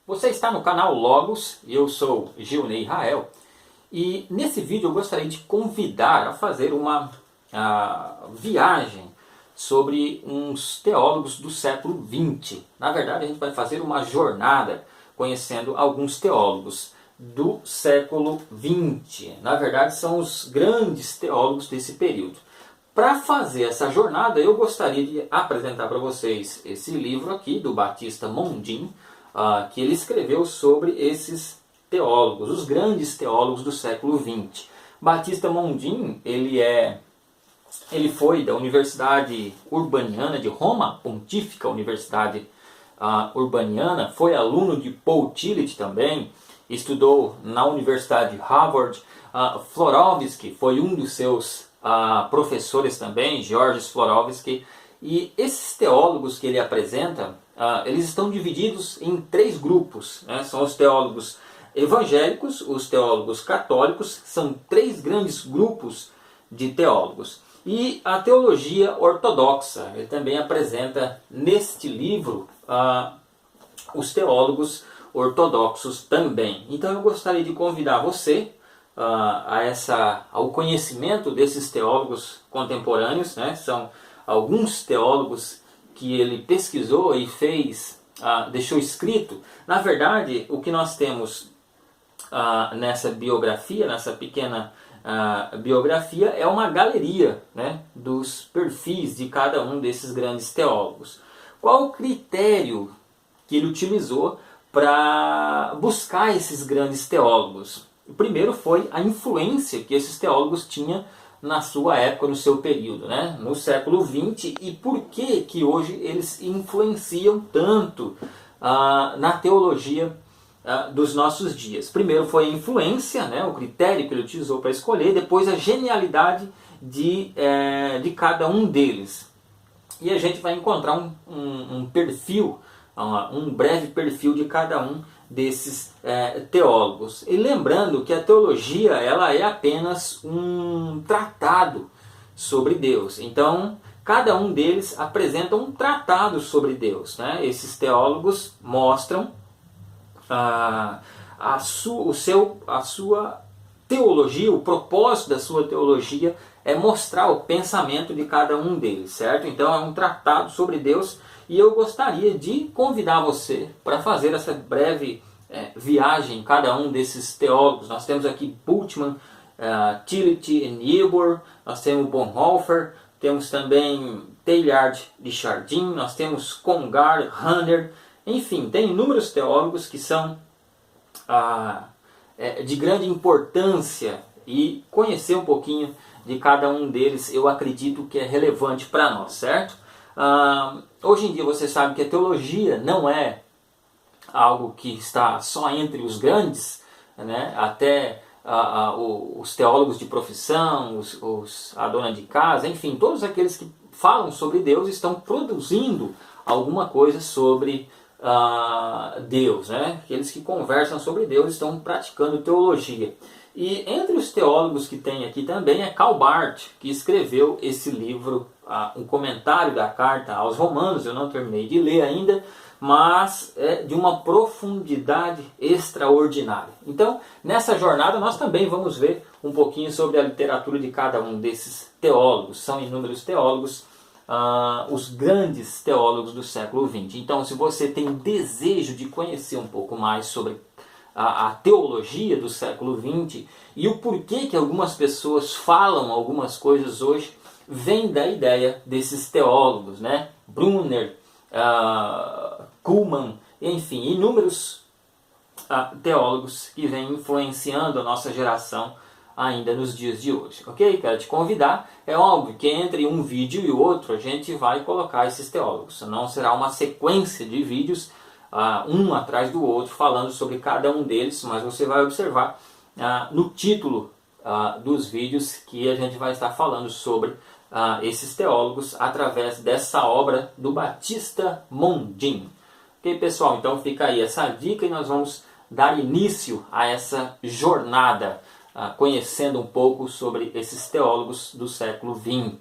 Você está no canal Logos, eu sou Gilney Rael e nesse vídeo eu gostaria de convidar a fazer uma viagem sobre uns teólogos do século XX. Na verdade a gente vai fazer uma jornada conhecendo alguns teólogos do século XX. Na verdade são os grandes teólogos desse período. Para fazer essa jornada eu gostaria de apresentar para vocês esse livro aqui do Batista Mondin, que ele escreveu sobre esses teólogos, os grandes teólogos do século XX. Batista Mondin, ele foi da Universidade Urbaniana de Roma, Pontífica Universidade Urbaniana, foi aluno de Paul Tillich também, estudou na Universidade de Harvard. Florovsky foi um dos seus professores também, George Florovsky. E esses teólogos que ele apresenta, eles estão divididos em três grupos, né? São os teólogos evangélicos, os teólogos católicos, são três grandes grupos de teólogos. E a teologia ortodoxa, ele também apresenta neste livro os teólogos ortodoxos também. Então eu gostaria de convidar você ao conhecimento desses teólogos contemporâneos, né? São alguns teólogos que ele pesquisou e fez, deixou escrito. Na verdade, o que nós temos nessa biografia, nessa pequena biografia, é uma galeria, né, dos perfis de cada um desses grandes teólogos. Qual o critério que ele utilizou para buscar esses grandes teólogos? O primeiro foi a influência que esses teólogos tinham na sua época, no seu período, né? No século XX, e por que hoje eles influenciam tanto na teologia dos nossos dias. Primeiro foi a influência, né? O critério que ele utilizou para escolher, depois a genialidade de cada um deles. E a gente vai encontrar um perfil, um breve perfil de cada um desses teólogos. E lembrando que a teologia ela é apenas um tratado sobre Deus. Então, cada um deles apresenta um tratado sobre Deus, né? Esses teólogos mostram a sua teologia, o propósito da sua teologia é mostrar o pensamento de cada um deles, certo? Então é um tratado sobre Deus. E eu gostaria de convidar você para fazer essa breve viagem em cada um desses teólogos. Nós temos aqui Bultmann, Tillich e Niebuhr, nós temos Bonhoeffer, temos também Teilhard de Chardin, nós temos Congar, Rahner, enfim, tem inúmeros teólogos que são de grande importância, e conhecer um pouquinho de cada um deles eu acredito que é relevante para nós, certo? Hoje em dia você sabe que a teologia não é algo que está só entre os grandes, né? Até os teólogos de profissão, a dona de casa, enfim, todos aqueles que falam sobre Deus estão produzindo alguma coisa sobre Deus, né? Aqueles que conversam sobre Deus estão praticando teologia. E entre os teólogos que tem aqui também é Karl Barth, que escreveu esse livro, um comentário da carta aos Romanos. Eu não terminei de ler ainda, mas é de uma profundidade extraordinária. Então, nessa jornada nós também vamos ver um pouquinho sobre a literatura de cada um desses teólogos. São inúmeros teólogos, os grandes teólogos do século XX. Então, se você tem desejo de conhecer um pouco mais sobre a teologia do século XX e o porquê que algumas pessoas falam algumas coisas hoje, vem da ideia desses teólogos, né? Brunner, Kuhlmann, enfim, inúmeros teólogos que vêm influenciando a nossa geração ainda nos dias de hoje, ok? Quero te convidar. É óbvio que entre um vídeo e outro a gente vai colocar esses teólogos, não será uma sequência de vídeos um atrás do outro falando sobre cada um deles, mas você vai observar no título dos vídeos que a gente vai estar falando sobre esses teólogos através dessa obra do Batista Mondin. Ok, pessoal? Então fica aí essa dica e nós vamos dar início a essa jornada, conhecendo um pouco sobre esses teólogos do século XX.